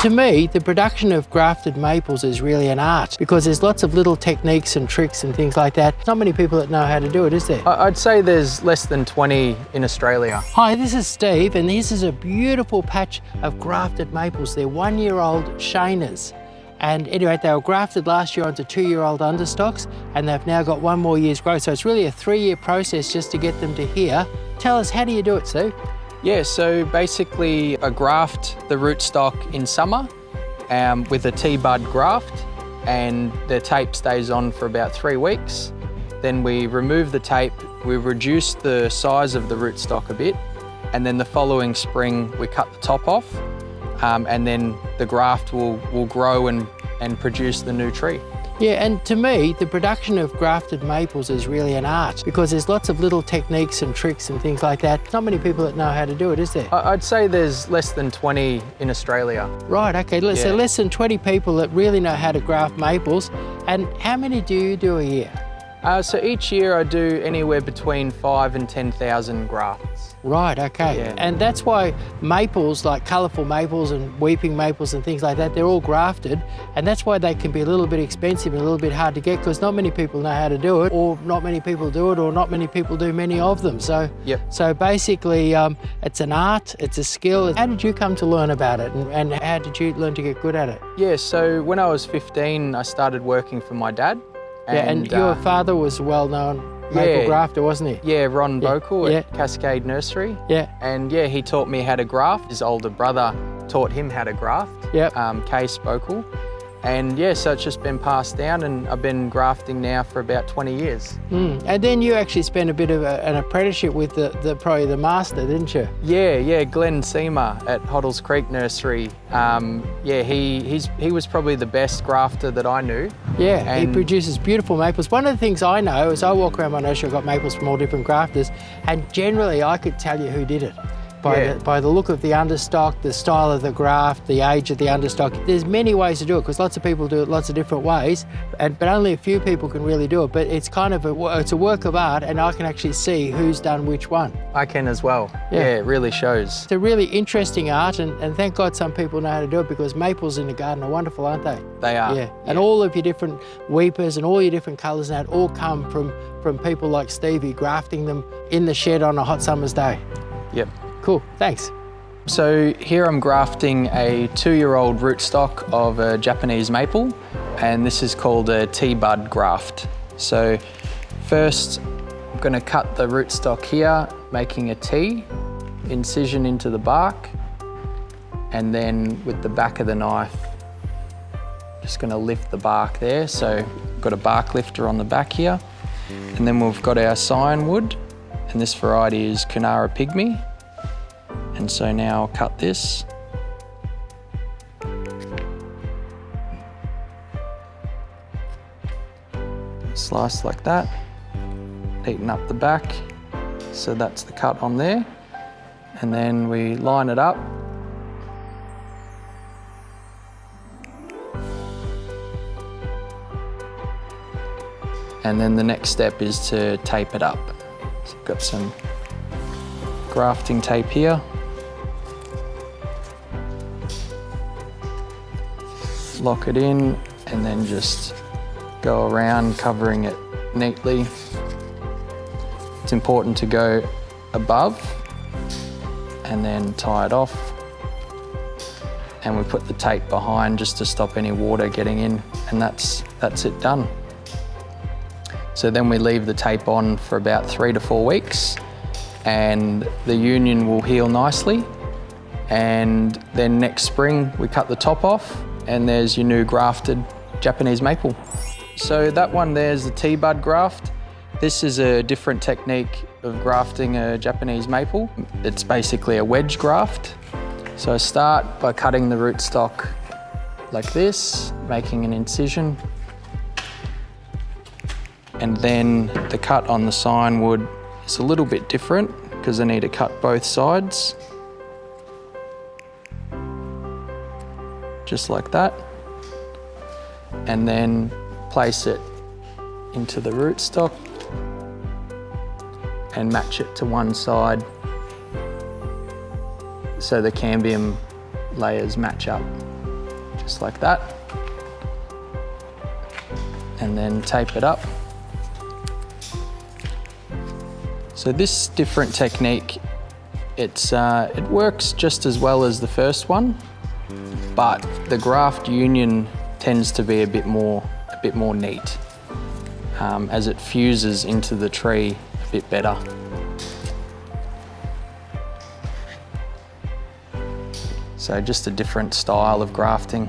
to me, the production of grafted maples is really an art because there's lots of little techniques and tricks and things like that. Not many people that know how to do it, is there? I'd say there's less than 20 in Australia. Hi, this is Steve, and this is a beautiful patch of grafted maples. They're 1-year-old Shaners. And anyway, they were grafted last year onto 2-year-old understocks, and they've now got 1 more year's growth. So it's really a 3-year process just to get them to here. Tell us, how do you do it, Steve? Yeah, so basically I graft the rootstock in summer with a T-bud graft, and the tape stays on for about 3 weeks. Then we remove the tape, we reduce the size of the rootstock a bit, and then the following spring we cut the top off. And then the graft will grow and produce the new tree. Yeah, and to me, the production of grafted maples is really an art because there's lots of little techniques and tricks and things like that. Not many people that know how to do it, is there? I'd say there's less than 20 in Australia. Right, okay, so less than 20 people that really know how to graft maples. And how many do you do a year? So each year I do anywhere between 5,000 and 10,000 grafts. Right, okay. Yeah. And that's why maples, like colourful maples and weeping maples and things like that, they're all grafted. And that's why they can be a little bit expensive and a little bit hard to get because not many people know how to do it, or not many people do it, or not many people do many of them. So, so basically it's an art, it's a skill. How did you come to learn about it, and how did you learn to get good at it? Yeah, so when I was 15, I started working for my dad. And your father was a well-known maple grafter, wasn't he? Yeah, Ron Bokel at Cascade Nursery. Yeah. And yeah, he taught me how to graft. His older brother taught him how to graft, Case Bokel. And yeah, so it's just been passed down, and I've been grafting now for about 20 years. And then you actually spent a bit of an apprenticeship with probably the master, didn't you? Yeah, Glenn Seamer at Hoddles Creek Nursery. Yeah, he was probably the best grafter that I knew. Yeah, and he produces beautiful maples. One of the things I know is I walk around my nursery, I've got maples from all different grafters, and generally I could tell you who did it. By the look of the understock, the style of the graft, the age of the understock. There's many ways to do it because lots of people do it lots of different ways, but only a few people can really do it. But it's kind of it's a work of art, and I can actually see who's done which one. I can as well. Yeah, it really shows. It's a really interesting art, and thank God some people know how to do it because maples in the garden are wonderful, aren't they? They are. Yeah, and all of your different weepers and all your different colours and that all come from people like Stevie grafting them in the shed on a hot summer's day. Yep. Cool, thanks. So here I'm grafting a 2-year-old rootstock of a Japanese maple, and this is called a T-bud graft. So first I'm going to cut the rootstock here, making a T, incision into the bark, and then with the back of the knife, just going to lift the bark there. So we've got a bark lifter on the back here, and then we've got our cyan wood, and this variety is Kunara pygmy. And so now I'll cut this. Slice like that, neaten up the back. So that's the cut on there. And then we line it up. And then the next step is to tape it up. So I've got some grafting tape here. Lock it in and then just go around covering it neatly. It's important to go above and then tie it off. And we put the tape behind just to stop any water getting in, and that's it done. So then we leave the tape on for about 3 to 4 weeks, and the union will heal nicely. And then next spring we cut the top off, and there's your new grafted Japanese maple. So that one there's the T-bud graft. This is a different technique of grafting a Japanese maple. It's basically a wedge graft. So I start by cutting the rootstock like this, making an incision. And then the cut on the cyan wood is a little bit different because I need to cut both sides. Just like that. And then place it into the rootstock and match it to one side so the cambium layers match up. just like that. And then tape it up. So this different technique, it works just as well as the first one, but the graft union tends to be a bit more neat, as it fuses into the tree a bit better. So just a different style of grafting.